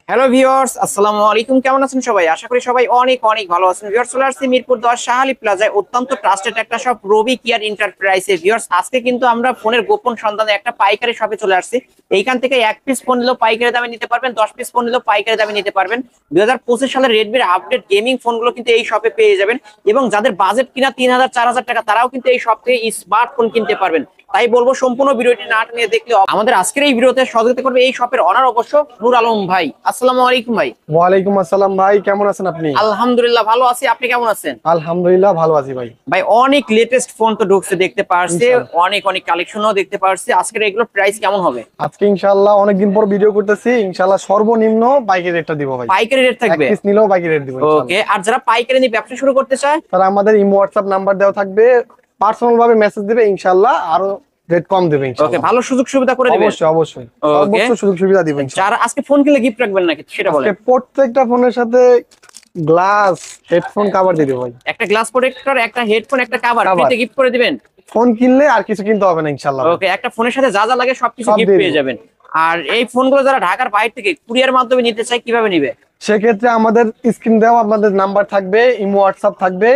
Hello viewers, আসসালামু আলাইকুম। কেমন আছেন সবাই? আশা করি সবাই অনেক অনেক ভালো আছেন। ভিউয়ার্স, চলে আসছি মিরপুর 10 শাহালি প্লাজায় অত্যন্ত ট্রাস্টেড একটা শপ রবি কেয়ার এন্টারপ্রাইজে। ভিউয়ার্স, আজকে কিন্তু আমরা ফোনের গোপন সন্ধানে একটা পাইকারি শপে চলে আসছি। এইখান থেকে এক পিস ফোন নিলেও পাইকারি দামে নিতে পারবেন, 10 পিস ফোন নিলেও পাইকারি দামে নিতে পারবেন। 2025 সালের রেডমির আপডেট গেমিং ফোনগুলো কিন্তু এই শপে পেয়ে যাবেন। এবং যাদের বাজেট কিনা 3000 4000 টাকা, তারাও কিন্তু এই শপ থেকে স্মার্টফোন কিনতে পারবেন। তাই বলবো সম্পূর্ণ ভিডিওটি না টেনে দেখলে আমাদের আজকের এই ভিডিওতে সহযোগিতা করবে এই শপের অনার অবশ্য নূর আলম ভাই। আসসালামু আলাইকুম ভাই। ওয়ালাইকুম আসসালাম ভাই, কেমন আছেন আপনি? আলহামদুলিল্লাহ ভালো আছি, আপনি কেমন আছেন? আলহামদুলিল্লাহ ভালো আছি ভাই। ভাই অনেক লেটেস্ট ফোন তো ঢুকছে দেখতে পারছি, ইনশাআল্লাহ। অনেক অনেক কালেকশনও দেখতে পারছি। আজকের এগুলোর প্রাইস কেমন হবে? আজকে ইনশাআল্লাহ অনেকদিন পর ভিডিও করতেছি, ইনশাআল্লাহ সর্বনিম্ন পাইকারি রেটটা দিব ভাই। পাইকারি রেট এক থাকবে? পিস নিলেও পাইকারি রেট দিব ইনশাআল্লাহ। ওকে, আর যারা পাইকারি নিয়ে ব্যবসা শুরু করতে চায় তারা আমাদের ইমো হোয়াটসঅ্যাপ নাম্বার দেওয়া থাকবে, পার্সোনাল ভাবে মেসেজ দিবে, ইনশাআল্লাহ আরো রেট কম দিবে ওকে, ইনশাআল্লাহ। ভালো সুযোগ সুবিধা করে দিবেন। অবশ্যই অবশ্যই সর্বোচ্চ সুযোগ সুবিধা দিব ইনশাআল্লাহ। যারা আজকে ফোন কিনলে গিফট রাখবেন নাকি সেটা বলেন। আজকে প্রত্যেকটা ফোনের সাথে গ্লাস হেডফোন কভার দিয়ে দিব ভাই। একটা গ্লাস প্রোটেক্টর, একটা হেডফোন, একটা কভার Cover। ফ্রিতে গিফট করে দিবেন। ফোন কিনলে আর কিছু কিনতে হবে না ইনশাআল্লাহ। ওকে, একটা ফোনের সাথে যা যা লাগে সবকিছু সব গিফট দিয়ে পেয়ে দিব। যাবেন। আর এই ফোনগুলো যারা ঢাকার বাইরে থেকে কুরিয়ার মাধ্যমে নিতে চায় কিভাবে নিবে? সেক্ষেত্রে আমাদের স্ক্রিন দেওয়া আপনাদের নাম্বার থাকবে, ইমো হোয়াটসঅ্যাপ থাকবে,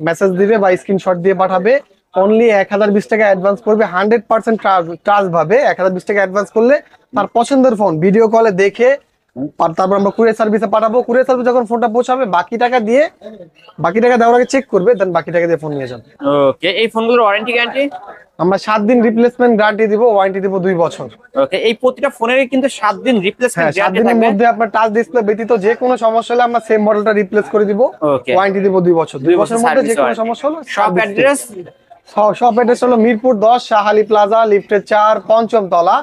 মেসেজ দিবে বা স্ক্রিনশট দিয়ে পাঠাবে। অনলি 1020 টাকা অ্যাডভান্স করবে, 100% ট্রাস্ট ভাবে 1020 টাকা অ্যাডভান্স করলে তার পছন্দের ফোন ভিডিও কলে দেখে তারপর আমরা কুরিয়ার সার্ভিসে পাঠাবো। কুরিয়ার সার্ভিস যখন ফোনটা পৌঁছাবে বাকি টাকা দেওয়ার আগে চেক করবে, দেন বাকি টাকা দিয়ে ফোন নিয়ে যান। ওকে, এই ফোনগুলোর ওয়ারেন্টি গ্যারান্টি? আমরা 7 দিন রিপ্লেসমেন্ট গ্যারান্টি দিব, ওয়ারেন্টি দিব 2 বছর। ওকে, এই প্রতিটা ফোনেরই কিন্তু 7 দিন হ্যাঁ, রিপ্লেসমেন্ট 7 গ্যারান্টি দিনের থাকবে। মধ্যে আপনার টাচ ডিসপ্লে ব্যতীত যে কোনো সমস্যা হলে আমরা সেম মডেলটা রিপ্লেস করে দিব, ওকে, ওয়ারেন্টি দিব 2 বছর। 2 বছরের মধ্যে যে কোনো সমস্যা হলো সব অ্যাড্রেস? শপ অ্যাড্রেস হলো মিরপুর 10 শাহালি প্লাজা, লিফটের 4, পঞ্চম তলা,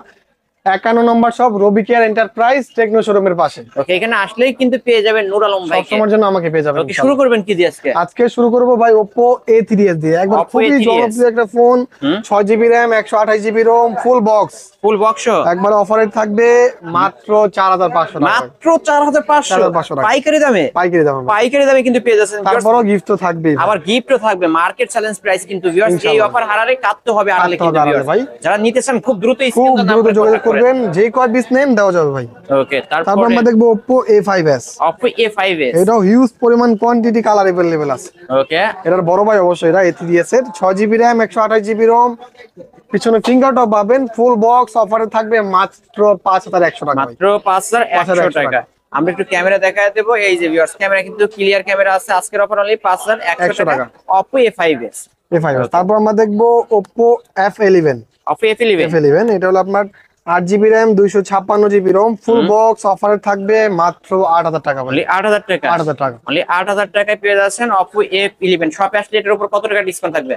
51 নম্বর শপ রবি কেয়ার এন্টারপ্রাইজ টেকনো শোরুমের পাশে। ওকে, এখানে আসলেই কিন্তু পেয়ে যাবেন নূর আলম সব ভাইকে। সময়ের জন্য আমাকে পেয়ে যাবেন ওকে, শুরু ইনশাআল্লাহ। করবেন কি দিয়ে আজকে? আজকে শুরু করব ভাই Oppo A3s দিয়ে, একবার Oppo খুবই A3s জনপ্রিয় একটা phone. 6GB RAM, 128GB ROM, full box, full box একবার অফারে থাকবে মাত্র 4500 টাকা। মাত্র 4500 টাকা। পাইকারি দামে? পাইকারি দাম। পাইকারি দামে কিন্তু পেয়ে যাচ্ছেন। তারপরও গিফট তো থাকবেই ভাই। আবার গিফটও থাকবে, মার্কেট চ্যালেঞ্জ প্রাইস কিন্তু ভিউয়ার্স। এই ইনশাআল্লাহ। অফার হারালে কাটতে হবে আড়ালে কাটতে কিন্তু হবে আড়ালে viewers। ভাই। যারা নিতে চান খুব দ্রুত খুব স্ক্রিনে দ্রুত যোগাযোগ করবেন, যে কয় পিস নেন দেওয়া যাবে ভাই। ওকে, তারপর তারপরে আমরা দেখবো Oppo A5s। Oppo A5s। এটাও হিউজ পরিমাণ কোয়ান্টিটি কালার अवेलेबल আছে। ওকে, এটার বড় ভাই অবশ্যই এটা A3s এর 6GB RAM, 128GB ROM, পিছনে ফিঙ্গার টপ পাবেন, ফুল বক্স, অফারে থাকবে মাত্র 5100 টাকা ভাই। মাত্র 5100 টাকা। আমরা একটু ক্যামেরা দেখায় দেবো। এই যে ভিউয়ার্স, ক্যামেরা কিন্তু ক্লিয়ার ক্যামেরা আছে। আজকের অফার অনলি 5100 টাকা Oppo A5s। A5s। তারপর আমরা দেখবো Oppo F11। Oppo A11। F11 এটা হলো আপনার 8GB RAM, 256GB ROM, ফুল বক্স, অফারে থাকবে মাত্র 8000 টাকা ভাই। অনলি 8000 টাকা। 8000 টাকা। অনলি 8000 টাকায় পেয়ে যাচ্ছেন Oppo A11। শপে আসলে এটার উপর কত টাকা ডিসকাউন্ট থাকবে?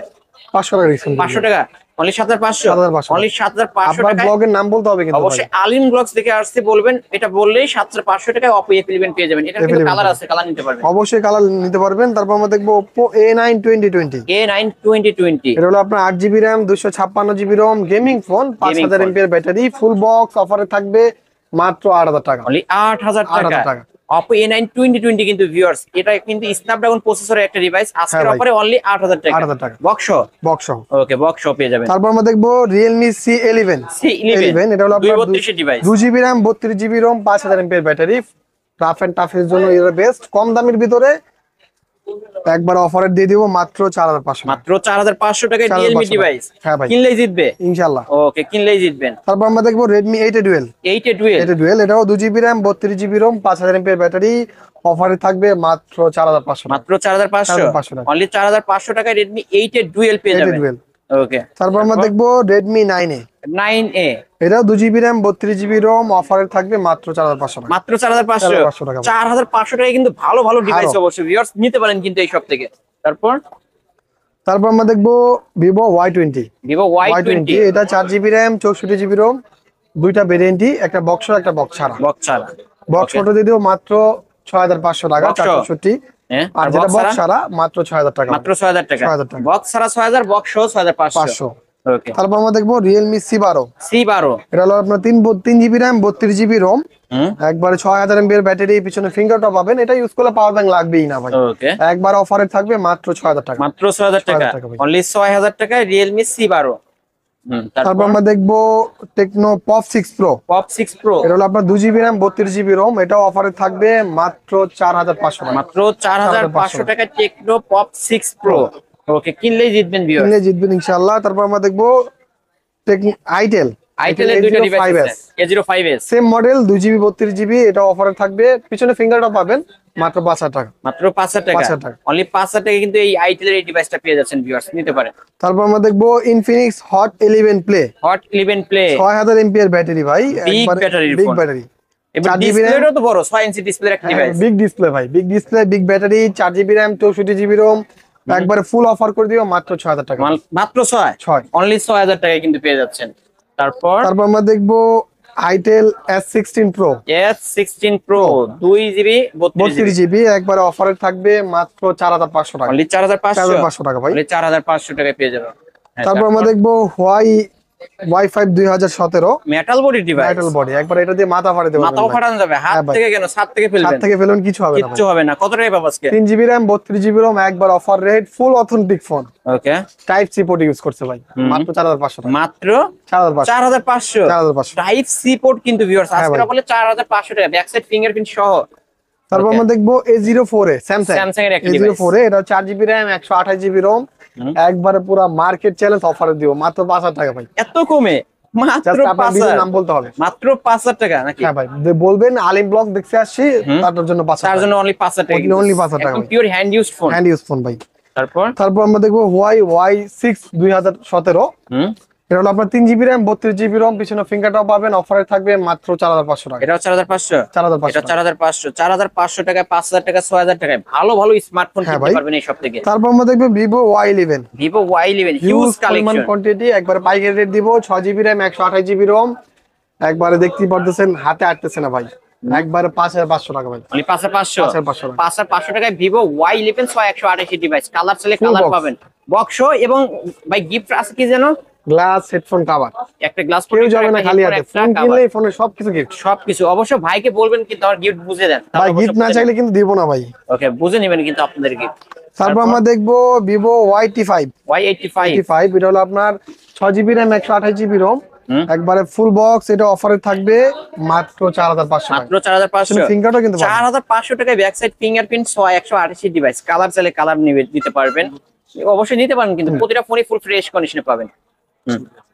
500 টাকা ডিসকাউন্ট। 500 টাকা। অনলি 7500। 7500। অনলি 7500 আপনার টাকায়। ব্লগের নাম বলতে হবে কিন্তু ভাই। অবশ্যই আলিম ব্লগস দেখে আসতে বলবেন, এটা বললেই 7500 টাকায় Oppo A11 পেয়ে যাবেন। এটা কিন্তু কালার আছে, কালার নিতে পারবেন। অবশ্যই কালার নিতে পারবেন। তারপর আমরা দেখবো Oppo A9 2020। A9 2020। এটা হলো আপনার 8GB RAM, 256GB ROM, gaming phone, 5000 phone। mAh battery, ফুল বক্স, অফারে থাকবে মাত্র 8000 টাকা। অনলি 8000 8000 টাকা। টাকা। Oppo A9 2020 কিন্তু ভিউয়ার্স, এটা কিন্তু স্ন্যাপড্রাগন প্রসেসরের একটা ডিভাইস। আজকের ভাই। অফারে অনলি 8000 টাকা। 8000 টাকা। বক্স। বক্স সহ। ওকে, বক্স পেয়ে যাবেন। তারপর আমরা দেখবো Realme C11। C11 এটা হলো আপনার 232 device. 2GB RAM, 32GB ROM, 5000 mAh battery, rough and টাফের জন্য এটা বেস্ট। কম দামের ভিতরে একবার অফারে দিয়ে দিব মাত্র 4500। মাত্র 4500 টাকায় Realme 4500 ডিভাইস। হ্যাঁ ভাই। কিনলেই জিতবে ইনশাআল্লাহ। ওকে, কিনলেই জিতবেন। তারপর আমরা দেখবো Redmi 8A Dual। 8 ডুয়েল। এটা ডুয়েল, এটাও 2GB RAM, 32GB ROM, 5000 mAh battery, অফারে থাকবে মাত্র 4500 টাকা। মাত্র 4500। 4500 টাকা। অনলি 4500 টাকায় Redmi 8 এর ডুয়েল পেয়ে 8A যাবেন। Dual। ওকে, তারপর আমরা দেখবো Redmi 9A। 9A। এটাও 2GB RAM, 32GB ROM, অফারে থাকবে মাত্র 4500 টাকা। মাত্র 4500। 4500 টাকা। 4500 টাকায় কিন্তু ভালো ভালো ডিভাইস ভালো। অবশ্যই ভিউয়ার্স নিতে পারেন কিন্তু এই সব থেকে। তারপর আমরা দেখবো Vivo Y20। Vivo Y20। এটা 4GB RAM, 64GB ROM, দুইটা ভেরিয়েন্টই, একটা বক্স একটা বক্স ছাড়া। বক্স ছাড়া। Box Okay। ফটো দিয়ে দিব মাত্র 6500 টাকা, Box সহ? 464। হ্যাঁ, আর যেটা বক্স ছাড়া মাত্র 6000 টাকা। মাত্র 6000 টাকা। 6000 টাকা। বক্স ছাড়া 6000, বক্স সহ 6500। 500। ওকে, তারপর আমরা দেখবো Realme C12। C12। এটা হলো আপনার 3GB RAM, 32GB ROM, একবারে 6000 mAh ব্যাটারি, পিছনে ফিঙ্গার টপ পাবেন। এটা ইউজ করলে পাওয়ার ব্যাংক লাগবেই না ভাই। ওকে, একবার অফারে থাকবে মাত্র 6000 টাকা। মাত্র 6000 টাকা। 6000 টাকা ভাই। অনলি 6000 টাকায় Realme C12। তারপর আমরা দেখবো Tecno pop 6 pro. Pop 6 pro এটা হলো আপনার 2 জিবি র্যাম 32 জিবি রোম, এটাও অফারে থাকবে মাত্র 4500 টাকা। মাত্র 4500 টাকা টেকনো পপ 6 প্রো। ওকে, কিনলেই জিতবেন ভিউয়ার, কিনলে জিতবেন ইনশাআল্লাহ। তারপর আমরা দেখবো আইটেল আইটেলের দুইটা ডিভাইস আছে, A05s same model 2 GB 32 GB, এটা অফারে থাকবে। পিছনে ফিঙ্গারটা পাবেন মাত্র 5000 টাকা। মাত্র 5000 টাকা, 5000 টাকা। অনলি 5000 টাকা কিন্তু এই আইটেলের এই ডিভাইসটা পেয়ে যাচ্ছেন ভিউয়ার্স, নিতে পারেন। তারপর আমরা দেখবো Infinix hot 11 play. Hot 11 play 6000 MPR battery ভাই, বিগ ব্যাটারির বিগ ফোন। ব্যাটারি। এবার ডিসপ্লেটাও তো বড়, 6 ইঞ্চি ডিসপ্লের একটা ডিভাইস। বিগ ডিসপ্লে ভাই, big display, big battery, 4 GB RAM 64 GB ROM, একবারে ফুল অফার করে দিও মাত্র 6000 টাকা। মাত্র 6 অনলি 6000 টাকায় কিন্তু পেয়ে যাচ্ছেন। তারপর আমরা দেখবো itel S16 pro. S16 pro 2 GB 32 GB, একবারে অফারে থাকবে মাত্র 4500 টাকা। অনলি 4500 টাকা ভাই। অনলি 4500 টাকায় পেয়ে যাবেন। তারপর আমরা দেখবো Y5 2017 metal body device, metal body, একবার এটা দিয়ে মাথা ফাড়ে দেবেন, মাথাও ফাটানো যাবে। হাত হ্যাঁ ভাই। থেকে কেন, ছাদ থেকে হাত ফেলবেন, থেকে ফেলুন কিছু হবে না কিচ্ছু হবে না। কত টাকায় পাবো আজকে? 3 জিবি র্যাম 32 জিবি রোম, একবার offer rate, full authentic phone, okay, type C port use করছে ভাই, মাত্র 4500 টাকা। মাত্র 4500 4500 টাইপ সি পোর্ট কিন্তু ভিউয়ার্স হ্যাঁ আজকে ভাই। বলে 4500 টাকা, ব্যাক সাইড ফিঙ্গারপ্রিন্ট সহ। তারপর Okay. আমরা দেখবো A04 এ Samsung এর একটা A04 এ, এটা 4 জিবি র্যাম 128 জিবি রোম, একবারে পুরো মার্কেট চ্যালেঞ্জ অফারে দিও মাত্র 5000 টাকা ভাই। এত কমে মাত্র জাস্ট আপনার 5000, ভিডিও নাম বলতে হবে। মাত্র 5000 টাকা নাকি? হ্যাঁ ভাই, বলবেন আলিম ব্লগ দেখতে আসছি, তার জন্য 5000 তার টাকা। জন্য অনলি 5000 টাকা, Only 5000 টাকা একদম ভাই। Pure hand use phone. Hand use phone ভাই। তারপর তারপর আমরা দেখবো Y6 2017। এটা হলো আপনার 3 জিবি র্যাম 32 জিবি রোম, পিছনে ফিঙ্গারটাও পাবেন, অফারে থাকবে মাত্র 4500 টাকা। এটাও 4500, 4500 এটা 4500 টাকা, 5000 টাকা, 6000 টাকায় ভালো ভালো স্মার্টফোন হ্যাঁ কিনতে ভাই। পারবেন এই সব থেকে। তারপর আমরা দেখবো Vivo Y11 Vivo Y11 huge huge পরিমাণ কালেকশন, কোয়ান্টিটি, একবার পাইকারি রেট দিব, 6 জিবি র্যাম 128 জিবি রোম, একবারে দেখতেই পারতেছেন, হাতে আটতেছে না ভাই, একবারে 5500 টাকা ভাই। অনলি 5500 5500 টাকা। 5500 টাকায় Vivo Y11 6128 ডিভাইস, কালার চাইলে Full কালার box। পাবেন, বক্স এবং ভাই গিফট আছে কি জানো, গ্লাস হেডফোন কভার, একটা গ্লাস কেউ যাবে না খালি হাতে, ফোন কিনলে ফোনে সবকিছু গিফট। সবকিছু। অবশ্য ভাইকে বলবেন কিন্তু আমার গিফট বুঝে দেন, ভাই গিফট না চাইলে কিন্তু দিব না ভাই। ওকে, বুঝে নেবেন কিন্তু আপনাদের গিফট। তারপর আমরা দেখবো Vivo Y85 Y85 এটা হলো আপনার 6 জিবি র্যাম 128 জিবি রোম, একবারে ফুল বক্স, এটা অফারে থাকবে মাত্র 4500 মাত্র টাকা। 4500, ফিঙ্গারটাও কিন্তু পাবেন। 4500 টাকায় back side fingerprint 128 device, colour চাইলে কালার নিতে পারবেন, অবশ্যই নিতে পারেন কিন্তু প্রতিটা ফোনই ফুল ফ্রেশ কন্ডিশনে পাবেন।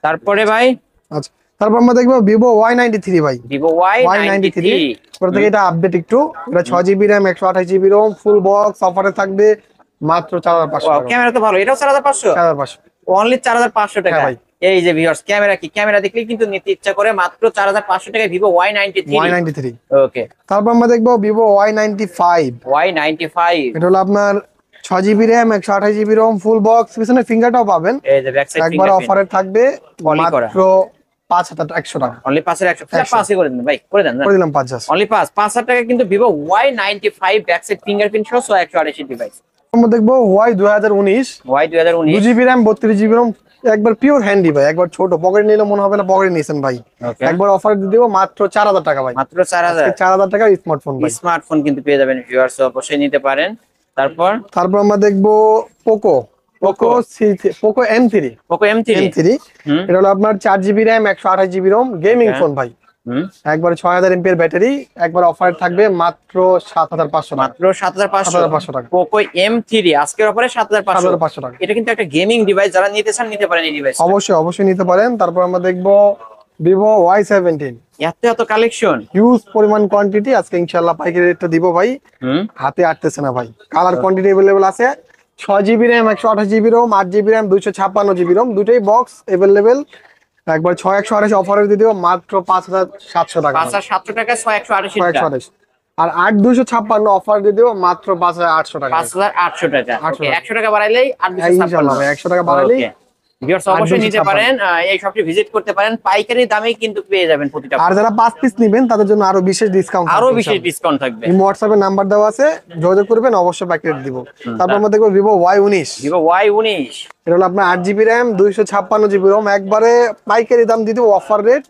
তারপরে ভাই আচ্ছা, তারপর আমরা দেখবো Vivo Y93 ভাই, Vivo Y93 ওটা থেকে এটা আপডেট একটু, এটা 6 GB RAM 128 GB ROM, full box, অফারে থাকবে মাত্র 4500 টাকা। ক্যামেরা তো ভালো, এটাও 4500, 4500 অনলি 4500 টাকা হ্যাঁ ভাই। এই যে ভিউয়ার্স, ক্যামেরা কি, ক্যামেরা দেখলেই কিন্তু নিতে ইচ্ছা করে, মাত্র 4500 টাকায় Vivo Y93। ওকে, তারপর আমরা দেখবো Vivo Y95 Y95 এটা হলো আপনার 6 GB RAM 128 GB ROM, full box, পিছনে ফিঙ্গারটাও পাবেন, এই যে ব্যাক সাইড একবার ফিঙ্গারপ্রিন্ট অফারে থাকবে Poly করা। মাত্র 5100 টাকা। অনলি 5100, 5 করে দেন ভাই, করে দেন না, করে দিলাম 50। অনলি 5000 টাকা কিন্তু Vivo Y95 back side fingerprint সহ 128 ডিভাইস। আমরা দেখবো Y 2019 Y2019 2 GB RAM 32 GB ROM, একবার পিওর হ্যান্ডি ভাই, একবার ছোট পকেট নিলে মনে হবে না পকেটে নিয়েছেন ভাই, Okay. একবার অফার দিয়ে দেবো মাত্র 4000 টাকা ভাই। মাত্র 4000 4000 টাকা স্মার্টফোন ভাই। স্মার্টফোন কিন্তু পেয়ে যাবেন ভিউয়ার্স, অবশ্যই নিতে পারেন। তারপর আমরা দেখবো Poco Poco M3 Poco M3 এটা হলো আপনার 4 GB RAM 128 GB ROM, gaming Okay. Phone ভাই, একবার 6000 এমপিআর ব্যাটারি, একবার অফার থাকবে মাত্র 7500 টাকা। মাত্র 7500 7500 টাকা। Poco M3 আজকের অফারে 7500 7500 টাকা। এটা কিন্তু একটা গেমিং ডিভাইস, যারা নিতে চান নিতে পারেন এই ডিভাইস। অবশ্যই নিতে পারেন। তারপর আমরা দেখবো Vivo Y17 এত কালেকশন, হিউজ পরিমাণ কোয়ান্টিটি, আজকে ইনশাআল্লাহ পাইকারি রেটটা দিব ভাই, হাতে আটতেছে না ভাই, কালার কোয়ান্টিটি अवेलेबल আছে, 6 GB RAM 128 GB ROM, 8 GB RAM 256 GB ROM, দুটোই বক্স अवेलेबल, একবার 6128 অফারে দিয়ে দিব মাত্র 5700 টাকা। 5700 টাকা 6128 টাকা, 6128 আর 8256 অফার দিয়ে দিব মাত্র 5800 টাকা। 5800 টাকা। 800 ওকে, 100 টাকা বাড়াইলেই ইনশাআল্লাহ 8256। ভাই, 100 টাকা বাড়ালেই ভিউয়ার্স অবশ্যই নিতে পারেন, এই শপটি ভিজিট করতে পারেন, পাইকারি দামেই কিন্তু পেয়ে যাবেন প্রতিটা, আর যারা 5 পিস নেবেন তাদের জন্য আরো বিশেষ ডিসকাউন্ট, আরো বিশেষ ডিসকাউন্ট থাকবে। এই হোয়াটসঅ্যাপে নাম্বার দেওয়া আছে, যোগাযোগ করবেন, অবশ্যই প্যাকেট দিব। তারপর আমরা দেখবো Vivo Y19 Vivo Y19 এটা হলো আপনার 8 জিবি র্যাম 256 জিবি রোম, একবারে পাইকারি দাম দিতে offer rate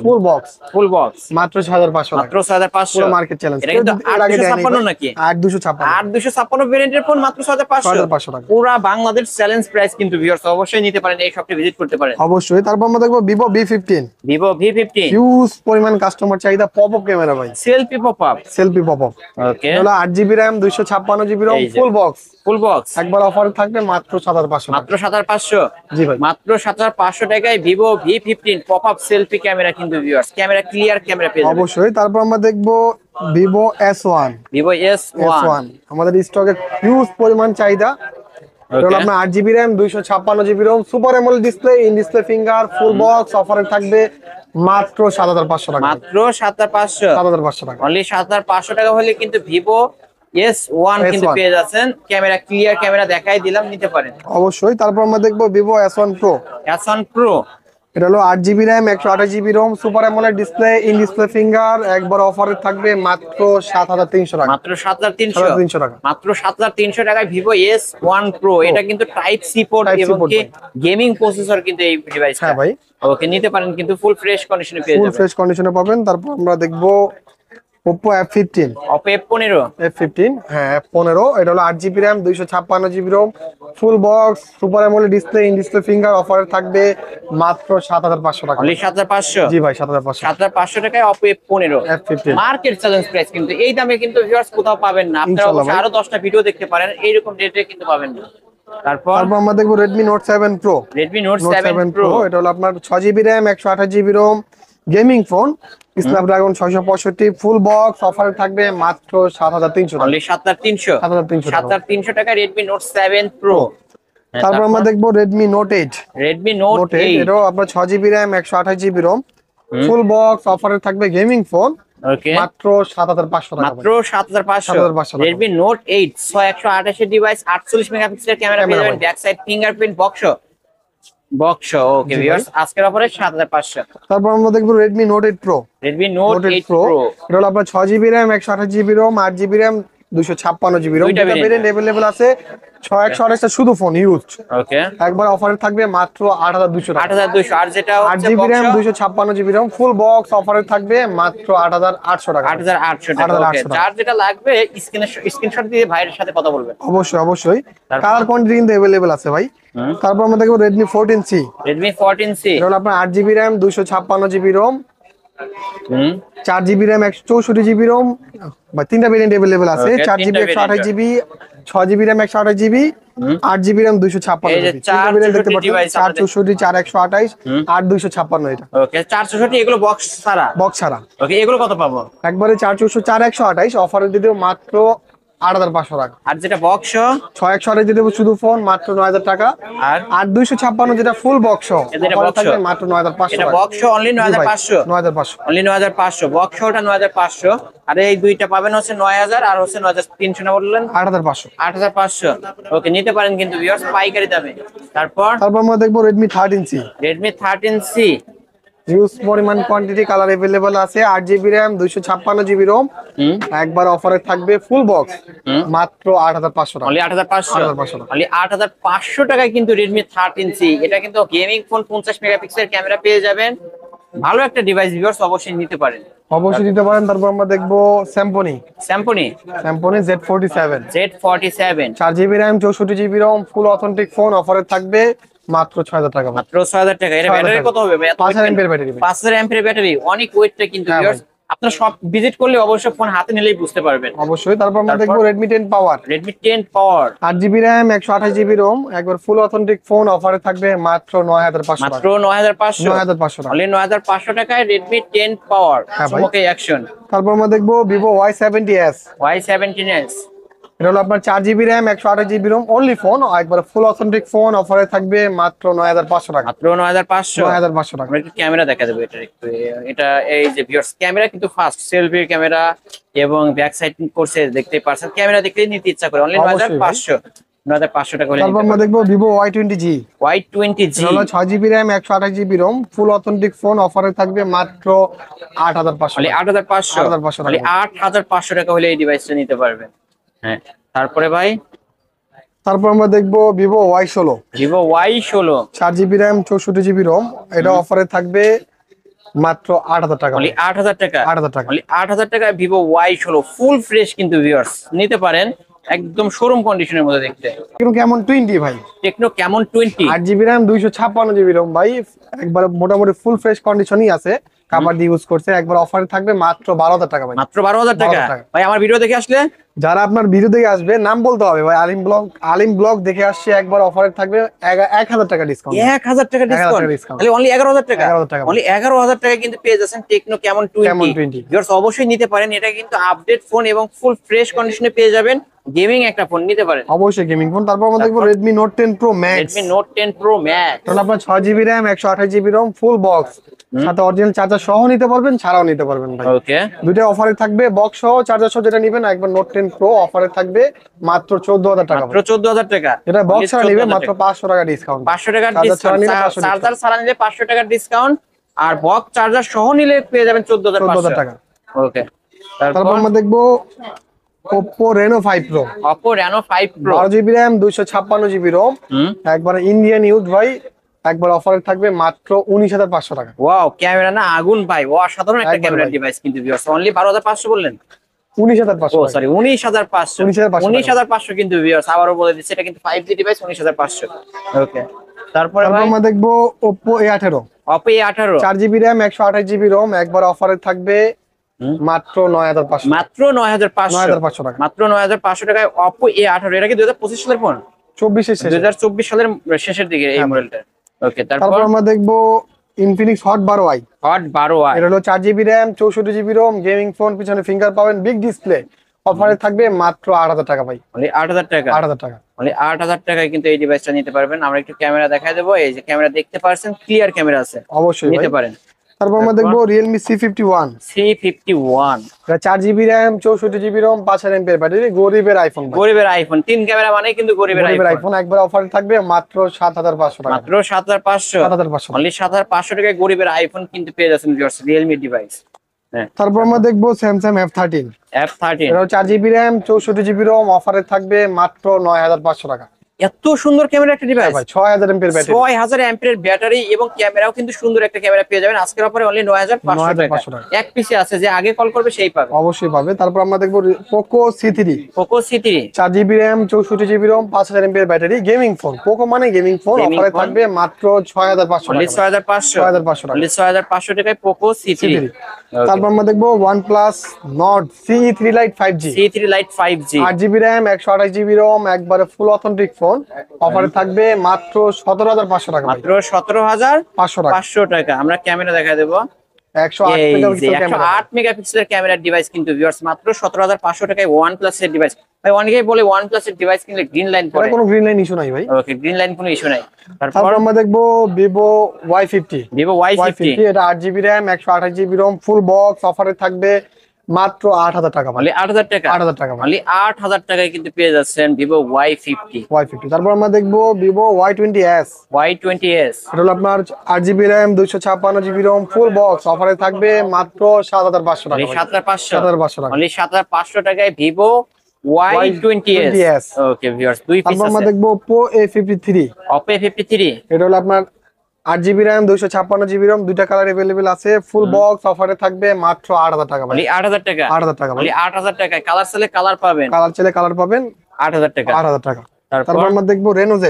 full box full box মাত্র 6500 মাত্র টাকা। 6500 পুরো মার্কেট চ্যালেঞ্জ। এটা কিন্তু 8256 নাকি 8256 8256 ভেরিয়েন্টের ফোন মাত্র 6500 6500 টাকা। পুরা বাংলাদেশ চ্যালেঞ্জ প্রাইস কিন্তু ভিউয়ার্স অবশ্যই নিতে পারেন, এই শপটি ভিজিট করতে পারেন। অবশ্যই। তারপর আমরা দেখবো Vivo V15, Vivo V15 huge পরিমাণ কাস্টমার চাহিদা, পপআপ ক্যামেরা ভাই, selfie popup. Selfie popup. Okay, এটা হলো 8 জিবি র্যাম 256 জিবি রোম, এই যে। ফুল বক্স ফুল বক্স একবার অফার থাকবে মাত্র 7500 টাকা। মাত্র 7500। জি ভাই। মাত্র 7500 টাকায় Vivo V15 popup selfie camera কিন্তু ভিউয়ার্স, ক্যামেরা ক্লিয়ার ক্যামেরা পেয়ে যাবেন। অবশ্যই। তারপর আমরা দেখবো ভিভো S1, ভিভো S1 আমাদের স্টকে হিউজ পরিমাণ চাহিদা। এটা হলো আপনার 8 GB RAM 256 GB ROM, super AMOLED display, in display finger, full box অফারে থাকবে মাত্র 7500 টাকা। মাত্র 7500। 7500 টাকা। অনলি 7500 টাকা হলে কিন্তু ভিভো S1 কিন্তু পেয়ে যাচ্ছেন, ক্যামেরা ক্লিয়ার ক্যামেরা দেখাই দিলাম, নিতে পারেন অবশ্যই। তারপর আমরা দেখবো ভিভো S1 প্রো, S1 প্রো। এটা হলো 8 GB RAM 128 GB ROM, super AMOLED display, in display finger, একবার অফারে থাকবে মাত্র 7300 টাকা। মাত্র 7300 7300 টাকা। মাত্র 7300 টাকায় ভিভো S1 প্রো। এটা কিন্তু type C port Type C এবং port কি ভাই। গেমিং প্রসেসর কিন্তু এই ডিভাইসটা। হ্যাঁ ভাই, ওকে, নিতে পারেন কিন্তু ফুল ফ্রেশ কন্ডিশনে পেয়ে ফুল যাবেন। ফ্রেশ কন্ডিশনে পাবেন। তারপর আমরা দেখবো Oppo F15, Oppo F15 হ্যাঁ F15, এটা হলো 8 GB RAM 256 GB ROM, full box, super AMOLED display, in display finger, অফারে থাকবে মাত্র 7500 টাকা। অনলি 7500। জি ভাই, 7500। 7500 টাকায় Oppo F15 F15 market challenge price, কিন্তু এই দামে কিন্তু ভিউয়ার্স কোথাও পাবেন না। আপনারা ইনশাআল্লাহ অবশ্যই ভাই। আরো 10টা ভিডিও দেখতে পারেন, এইরকম রেটে কিন্তু পাবেন না। তারপর তারপর আমরা দেখবো Redmi Note 7 Pro, Redmi Note Note 7 7 Pro। Pro, এটা হলো আপনার 6 GB RAM 128 GB ROM, gaming phone, Snapdragon 665, ফুল বক্স অফারে থাকবে মাত্র 7300 টাকা। অনলি 7300। 7300 টাকা। 7300 টাকা Redmi Note 7 Pro। তারপর আমরা দেখবো Redmi Note 8, Redmi Note Note 8, 8। এটাও আপনার 6 GB RAM 128 GB ROM, full box অফারে থাকবে গেমিং ফোন, ওকে, মাত্র 7500 টাকা। মাত্র 7500। 7500 টাকা। Redmi Note 8 128 এর ডিভাইস, 48 মেগাপিক্সেলের ক্যামেরা পেয়ে যাবেন, back side fingerprint box. Okay viewers, আজকের অফারে 7500। তারপর আমরা দেখবো Redmi Note 8 Pro, Redmi Note 8 Pro। এটা হলো আপনার 6 GB RAM 128 GB ROM, 8 GB RAM 256 GB ROM, দুইটা দুটো variant। ভেরিয়েন্ট अवेलेबल আছে। 128টা শুধু ফোন ইউজ, ওকে, একবার অফারে থাকবে মাত্র 8200 টাকা। 8200। আর যেটা 8 হচ্ছে GB RAM box 256 GB ROM, full box অফারে থাকবে মাত্র 8800 টাকা। 8800 টাকা। 8800 ওকে, টাকা। যার যেটা লাগবে স্ক্রিনশট দিয়ে ভাইয়ের সাথে কথা বলবেন। অবশ্যই অবশ্যই, তারপর? কালার কোয়ান্টিটি কিন্তু अवेलेबल আছে ভাই। তারপর আমরা দেখবো Redmi 14C, Redmi 14C। এটা হলো আপনার 8 GB RAM 256 GB ROM, 4 GB RAM 164 GB ROM, বা তিনটা ভেরিয়েন্ট अवेलेबल আছে। Okay, 4 জিবি তিনটা 128 GB, 6 GB RAM 128 GB, 8 GB RAM 256 এই যে জিবি, তিনটা ভেরিয়েন্ট দেখতে 464 পাচ্ছেন। device 464, 4 128, 8 256 এটা ওকে, 460 এগুলো বক্স ছাড়া। বক্স ছাড়া। ওকে, এগুলো কত পাবো? একবারে 464, 4 128 অফারে দিয়ে দেবো মাত্র 8500 টাকা। আর যেটা বক্স 6 128 দিয়ে দেবো শুধু ফোন মাত্র 9000 টাকা। আর 8 256 যেটা ফুল বক্স এটা অফারে box থাকবে সহ। মাত্র 9500 এটা টাকা। বক্স অনলি জি ভাই, 9500। 9500। অনলি 9500 বক্স ওটা 9500। আর এই দুইটা পাবেন হচ্ছে 9000 আর হচ্ছে 9300 না বললেন? 8500। 8500। ওকে, নিতে পারেন কিন্তু ভিউয়ার্স পাইকারি দামে। তারপর তারপর আমরা দেখবো Redmi 13C, Redmi 13C। Huge পরিমাণ কোয়ান্টিটি কালার अवेलेबल আছে। 8 জিবি র্যাম 256 জিবি রোম, একবার অফারে থাকবে ফুল বক্স মাত্র 8500 টাকা। অনলি 8500। 8500 টাকা। অনলি 8500 টাকায় কিন্তু Redmi 13C। এটা কিন্তু গেমিং ফোন, 50 মেগাপিক্সেল ক্যামেরা পেয়ে যাবেন, ভালো একটা ডিভাইস ভিউয়ার্স, অবশ্যই নিতে পারেন। অবশ্যই দিতে পারেন। তারপর আমরা দেখবো Symphony, Symphony Z47, Z47 4 GB RAM 64 GB ROM, ফুল অথেন্টিক ফোন, অফারে থাকবে মাত্র 6000 টাকা। মাত্র 6000 টাকা। এর 6000 ব্যাটারি টাকা। কত হবে ভাই? 5000 এমপির ব্যাটারি। 5000 এমপির ব্যাটারি, অনেক ওয়েটটা কিন্তু হ্যাঁ ভিউয়ার্স। আপনারা সব ভিজিট করলে অবশ্যই ফোন হাতে নিলেই বুঝতে পারবেন। অবশ্যই। তারপর আমরা তারপর? দেখবো Redmi 10 Power, Redmi 10 Power 8 GB RAM 128 GB ROM, একবার ফুল অথেন্টিক ফোন, অফারে থাকবে মাত্র 9500 টাকা। মাত্র 9500। 9500 টাকা। অনলি 9500 টাকায় Redmi 10 Power হ্যাঁ ভাই। স্মোকে অ্যাকশন তারপর আমরা দেখবো Vivo Y70s, Y17s। এটা হলো আপনার 4 GB RAM 128 GB ROM, only phone, একবার ফুল অথেন্টিক ফোন, অফারে থাকবে মাত্র 9500 টাকা। মাত্র 9500। 9500 টাকা। আমরা একটু ক্যামেরা দেখা দেবো এটা একটু। এটা এই যে ভিউয়ার্স, ক্যামেরা কিন্তু ফাস্ট, সেলফি ক্যামেরা এবং ব্যাক সাইড করছে, দেখতে পাচ্ছেন। ক্যামেরা দেখলেই নিতে ইচ্ছা করে। অনলি অবশ্যই ভাই। 9500। 9500 টাকা হলে তারপর আমরা দেখবো Vivo Y20G, Y20G। এটা হলো 6 জিবি র্যাম 128 জিবি রোম, ফুল অথেন্টিক ফোন, অফারে থাকবে মাত্র 8500 অনলি টাকা। 8500। 8500 অনলি 8500 টাকা হলে এই ডিভাইসটা নিতে পারবেন। হ্যাঁ, তারপরে ভাই তারপর আমরা দেখবো Vivo Y16, Vivo Y16 4 GB RAM 64 GB ROM. এটা অফারে থাকবে মাত্র 8,000 টাকা। অনলি 8,000 টাকা। 8,000 টাকা। অনলি 8,000 টাকায় ভিভো Y16 ফুল ফ্রেশ কিন্তু ভিউয়ার্স নিতে পারেন, একদম শোরুম কন্ডিশনের মধ্যে দেখতে। কিন্তু কেমন 20 ভাই, টেকনো কেমন 20 8 GB র্যাম 256 GB রোম ভাই, একবার মোটামুটি ফুল ফ্রেশ কন্ডিশনই আছে, কাভার দিয়ে ইউজ করছে। একবার অফারে থাকবে মাত্র 12,000 টাকা ভাই। মাত্র 12,000 টাকা 12,000 টাকা। ভাই আমার ভিডিও দেখে আসলে যারা আপনার ভিডিও দেখে আসবে নাম বলতে হবে ভাই, আলিম ব্লগ দেখে আসছে, একবার অফারে থাকবে 1,000 টাকা ডিসকাউন্ট। 1,000 টাকা 1,000 টাকা ডিসকাউন্ট, discount। তাহলে অনলি 11,000 টাকা। 11,000 টাকা। অনলি 11,000 টাকা কিন্তু পেয়ে যাচ্ছেন টেকনো কেমন 20। ভিউয়ার্স অবশ্যই নিতে পারেন, এটা কিন্তু আপডেট ফোন এবং ফুল ফ্রেশ কন্ডিশনে পেয়ে যাবেন। গেমিং একটা ফোন নিতে পারেন অবশ্যই গেমিং ফোন। তারপর আমরা দেখবো Redmi Note 10 Pro Max। Redmi Note 10 Pro Max তাহলে আপনার 6 GB RAM 128 GB ROM full box, সাথে অরিজিনাল চার্জার সহ নিতে পারবেন, ছাড়াও নিতে পারবেন ভাই। ওকে, দুইটা অফারে থাকবে, বক্স সহ চার্জার সহ যেটা নিবেন, একবার Note 10 Pro অফারে থাকবে মাত্র 14,000 টাকা। মাত্র 14,000 টাকা। এটা বক্স ছাড়া নিবে মাত্র 500 টাকা ডিসকাউন্ট। 500 টাকার চার্জার ছাড়া নিলে ডিসকাউন্ট, 500 চার্জার ছাড়া নিলে 500 টাকার ডিসকাউন্ট, আর বক্স চার্জার সহ নিলে পেয়ে যাবেন 14,500 টাকা। ওকে, তারপর আমরা দেখবো Oppo Reno 5 Pro। Oppo Reno 5 Pro 12 GB RAM 256 GB ROM, একবার ইন্ডিয়ান ইউজ ভাই, একবার অফারে থাকবে মাত্র 19,500 টাকা। ওয়াও, ক্যামেরা না আগুন ভাই, অসাধারণ একটা একবার ক্যামেরা ভাই। ডিভাইস কিন্তু ভিউয়ার্স। অনলি 12,500 বললেন? 19,500 ও টাকা। সরি, 19,500। 19,500 কিন্তু ভিউয়ার্স আবারও বলে দিচ্ছি, এটা কিন্তু 5G ডিভাইস, 19,500। ওকে, তারপরে তারপর ভাই আমরা দেখবো Oppo A18, Oppo A18 4 GB RAM 128 GB ROM, একবার অফারে থাকবে মাত্র 9,500। মাত্র 9,500 9,500 টাকা। মাত্র 9,500 টাকায় Oppo A18। এটা কি 2025 সালের ফোন? 24 এর শেষে। 2024 সালের শেষের দিকে এই হ্যাঁ। মডেলটা। ওকে, তারপর তারপর আমরা দেখবো Infinix Hot 12i। Hot 12i এটা হলো 4 GB RAM 64 GB ROM, gaming phone, পিছনে ফিঙ্গার পাবেন, বিগ ডিসপ্লে, অফারে থাকবে মাত্র 8,000 টাকা ভাই। অনলি 8,000 টাকা। 8,000 টাকা। অনলি 8,000 টাকায় কিন্তু এই ডিভাইসটা নিতে পারবেন। আমরা একটু ক্যামেরা দেখায় দেবো। এই যে ক্যামেরা দেখতে পাচ্ছেন, ক্লিয়ার ক্যামেরা আছে, অবশ্যই নিতে ভাই। পারেন। তারপর আমরা দেখবো Realme C51। C51 এটা 4 GB RAM 64 GB ROM, 5000 mAh battery, গরিবের আইফোন ভাই। গরিবের আইফোন, 3 ক্যামেরা মানে কিন্তু গরিবের গরিবের আইফোন। আইফোন, একবার অফারে থাকবে মাত্র 7,500 টাকা। মাত্র 7,500। 7,500 অনলি 7,500 টাকায় গরিবের আইফোন কিন্তু পেয়ে যাচ্ছেন ভিউয়ার্স, রিয়েলমি ডিভাইস। হ্যাঁ, তারপর আমরা দেখবো Samsung F13। F13 এটা 4 GB র্যাম 64 GB রোম, অফারে থাকবে মাত্র 9,500 টাকা। এত সুন্দর ক্যামেরা একটা ডিভাইস ভাই 6000 mAh ব্যাটারি। 6000 অ্যাম্পিয়ার ব্যাটারি এবং ক্যামেরাও কিন্তু সুন্দর একটা ক্যামেরা পেয়ে যাবেন আজকের অফারে অনলি 9,500 টাকা। 9,500 টাকা। এক পিসে আছে, যে আগে কল করবে সেই পাবে। অবশ্যই পাবে। তারপর আমরা দেখবো Poco C3। Poco C3 4 GB RAM 64 GB ROM, 5000 mAh battery, gaming phone. Poco মানে গেমিং ফোন, Gaming অফারে phone। থাকবে মাত্র 6,500 অনলি টাকা। 6,500 6,500 টাকা। অনলি 6,500 টাকায় Poco C3। তারপর আমরা দেখবো OnePlus Nord CE3 Lite 5G। C3 Lite 5G 8 GB RAM 128 GB ROM, একবারে ফুল অথেন্টিক ফোন, অফারে থাকবে মাত্র 17,500 টাকা। মাত্র 17,500 500 টাকা। টাকা। আমরা ক্যামেরা দেখায় দেবো। 108 এই যে মেগাপিক্সেল ক্যামেরা। 108 মেগাপিক্সেলের ক্যামেরার ডিভাইস কিন্তু ভিউয়ার্স মাত্র 17,500 টাকায় OnePlus এর ডিভাইস। ভাই অনেকেই বলে OnePlus এর ডিভাইস কিনলে গ্রিন লাইন পড়ে। এটা কোনো গ্রিন লাইন ইস্যু নাই ভাই। ওকে, গ্রিন লাইন কোনো ইস্যু নাই। তারপর তারপর আমরা দেখবো Vivo Y50। Vivo Y50 এটা 8 GB RAM 128 GB ROM, full box, অফারে থাকবে মাত্র 8,000 টাকা ভাই। অনলি 8,000 টাকা। 8,000 টাকা ভাই। অনলি 8,000 টাকায় কিন্তু পেয়ে যাচ্ছেন Vivo Y50। Y50। তারপর আমরা দেখবো Vivo Y20s। Y20s এটা হলো আপনার 8 GB RAM 256 GB ROM, full box, অফারে থাকবে মাত্র 7,500 টাকা অনলি ভাই। 7,500 7,500 টাকা। অনলি 7,500 টাকায় Vivo Y20s। ওকে ভিউয়ার্স, দুই পিস তারপর আমরা আছে। দেখবো Oppo A53। Oppo A53 এটা হলো আপনার 8 GB র্যাম 256 GB রোম, দুইটা কালার अवेलेबल আছে, ফুল বক্স, অফারে থাকবে মাত্র 8,000 টাকা ভাই। অনলি 8,000 টাকা। 8,000 টাকা ভাই। অনলি 8,000 টাকায় কালার সেলে কালার পাবেন। কালার চাইলে কালার পাবেন, 8,000 টাকা। 8,000 টাকা। তারপর তারপর আমরা দেখবো Reno Z।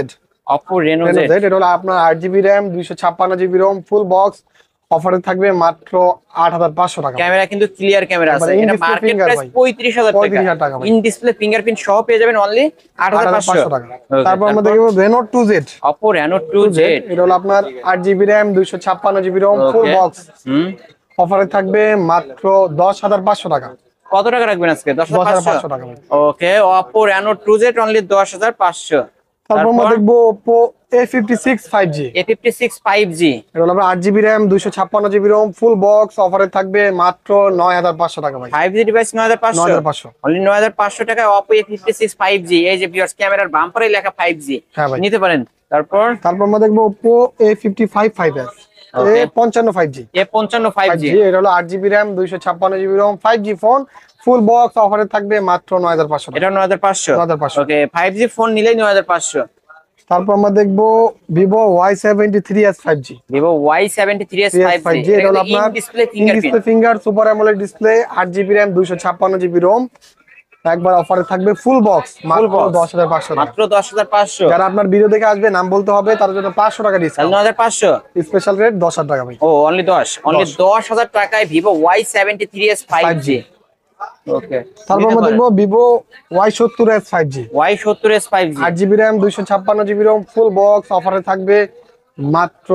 Oppo Reno Z এটা হলো আপনার 8 GB RAM 256 GB ROM, full box, অফারে থাকবে মাত্র 8,500 টাকা। ক্যামেরা কিন্তু ক্লিয়ার ক্যামেরা আছে। এবারে in এটা display মার্কেট finger প্রাইস ভাই। 35,000 টাকা। 35,000 টাকা ভাই। ইন ডিসপ্লে ফিঙ্গারপ্রিন্ট সহ পেয়ে যাবেন অনলি 8,500 টাকা। 8,500 তারপর আমরা দেখবো Reno 2Z। Oppo Reno 2Z এটা হলো আপনার 8 GB র্যাম 256 GB রোম, ফুল Okay. বক্স, হুম, অফারে থাকবে মাত্র 10,500 টাকা। কত টাকা রাখবেন আজকে? 10,500 10,500 টাকা ভাই। ওকে, Oppo Reno 2Z অনলি 10,500। তারপর আমরা দেখবো Oppo A56 5G। A56 5G এটা হলো আপনার 8 GB RAM 256 GB ROM, full box, অফারে থাকবে মাত্র 9,500 টাকা ভাই। 5G device 9,500 9,500। অনলি 9,500 টাকায় Oppo A56 5G। এই যে ভিউয়ার্স ক্যামেরার বাম্পারে লেখা 5G হ্যাঁ ভাই। নিতে পারেন। তারপর তারপর আমরা দেখবো Oppo A55 5S। Okay. A55 5G A55 5G এটা হলো 8GB RAM 256GB ROM 5G phone ফুল বক্স অফারে থাকবে মাত্র 9500 এটা 9500 9500 ওকে 5G ফোন নিলেই 9500 তারপর আমরা দেখবো Vivo Y73s 5G Vivo Y73s 5G এটা হলো আপনার display display finger super AMOLED display 8GB RAM 256GB ROM একবার অফারে থাকবে ফুল বক্স মাত্র 10500 মাত্র 10500 যারা আপনার ভিডিও দেখে আসবে নাম বলতে হবে তার জন্য 500 টাকা ডিসকাউন্ট 9500 স্পেশাল রেট 10000 টাকা ভাই ও অনলি 10000 টাকায় Vivo Y73s 5G ওকে তারপর আমরা দেখবো Vivo Y70s 5G Y70s 5G 8GB RAM 256GB ROM ফুল বক্স অফারে থাকবে মাত্র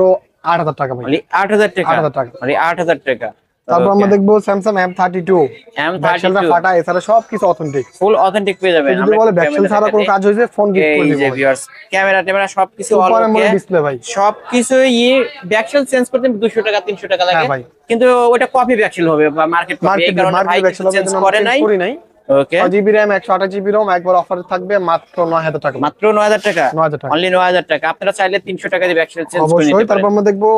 8000 টাকা ভাই অনলি 8000 টাকা 8000 টাকা অনলি 8000 টাকা তারপর আমরা দেখবো Samsung M32 ব্যাকশেলটা ফাটা এছাড়া সবকিছু অথেন্টিক ফুল অথেন্টিক পেয়ে যাবেন যদি বলে ব্যাকশেল ছাড়া কোনো কাজ হয়েছে ফোন গিফট করে এই যে দেব ভিউয়ার্স ক্যামেরা সবকিছু all super okay AMOLED display ভাই সবকিছু ব্যাকশেল চেঞ্জ করতে 200 টাকা 300 টাকা লাগে হ্যাঁ ভাই। কিন্তু ওটা কপি ব্যাকশেল হবে বা মার্কেট কপি এই কারণে ভাই ব্যাকশেল চেঞ্জ করে নাই করি নাই ওকে 6GB RAM 128GB ROM একবার অফারে থাকবে মাত্র 9000 টাকা মাত্র 9000 টাকা 9000 টাকা অনলি 9000 টাকা আপনারা চাইলে 300 টাকা দিয়ে ব্যাকশেল চেঞ্জ করে অবশ্যই নিতে তারপর পারেন আমরা দেখবো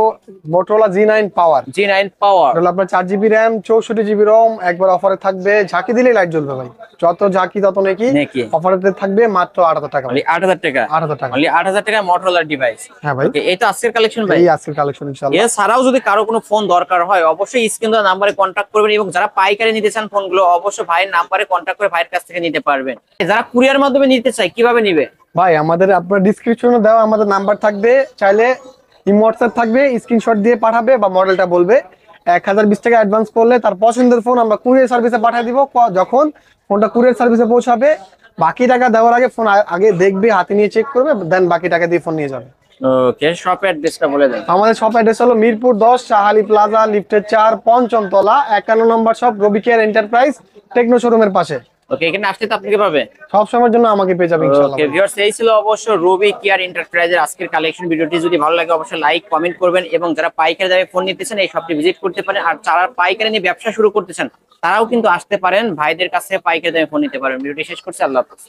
Motorola G9 Power G9 পাওয়ার এটা হলো আপনার 4GB RAM 64GB ROM একবার অফারে থাকবে ঝাঁকি দিলেই লাইট জ্বলবে ভাই যত ঝাঁকি তত নাকি নাকি অফারে থাকবে মাত্র 8000 টাকা অনলি 8000 টাকা 8000 টাকা অনলি 8000 টাকা Motorola ডিভাইস হ্যাঁ ভাই ওকে এটা আজকের কালেকশন ভাই এই আজকের কালেকশন ইনশাআল্লাহ এছাড়াও যদি কারো কোনো ফোন দরকার হয় অবশ্যই স্ক্রিন দেওয়া নাম্বারে কন্ট্যাক্ট করবেন এবং যারা পাইকারি নিতে চান ফোনগুলো অবশ্যই ভাইয়ের নাম্বারে কন্ট্যাক্ট করে ভাইয়ের কাছ থেকে নিতে পারবেন যারা কুরিয়ার মাধ্যমে নিতে চায় কিভাবে নিবে ভাই আমাদের আপনার ডিসক্রিপশনে দেওয়া আমাদের নাম্বার থাকবে চাইলে হোয়াটসঅ্যাপ থাকবে স্ক্রিনশট দিয়ে পাঠাবে বা মডেলটা বলবে 1020 টাকা অ্যাডভান্স করলে তার পছন্দের ফোন আমরা কুরিয়ার সার্ভিসে পাঠিয়ে দিব যখন ফোনটা কুরিয়ার সার্ভিসে পৌঁছাবে বাকি টাকা দেওয়ার আগে ফোন আগে দেখবে হাতে নিয়ে চেক করবে দেন বাকি টাকা দিয়ে ফোন নিয়ে যাবে ওকে শপ অ্যাড্রেসটা বলে দেন আমাদের শপ অ্যাড্রেস হলো মিরপুর 10 শাহালি প্লাজা লিফটের 4 পঞ্চম তলা 51 নম্বর শপ রবি কেয়ার এন্টারপ্রাইজ টেকনো শোরুমের পাশে ওকে এখানে আসতে তো আপনাকে পাবে সব সময়ের জন্য আমাকে পেয়ে যাবে ইনশাআল্লাহ ওকে ভিউয়ার্স এই ছিল অবশ্য রবি কেয়ার এন্টারপ্রাইজের আজকের কালেকশন ভিডিওটি যদি ভালো লাগে অবশ্যই লাইক কমেন্ট করবেন এবং যারা পাইকারি দামে ফোন নিতেছেন এই শপটি ভিজিট করতে পারেন আর যারা পাইকারি নিয়ে ব্যবসা শুরু করতেছেন তারাও কিন্তু আসতে পারেন ভাইদের কাছে পাইকারি দামে ফোন নিতে পারেন ভিডিওটি শেষ করছি আল্লাহ হাফেজ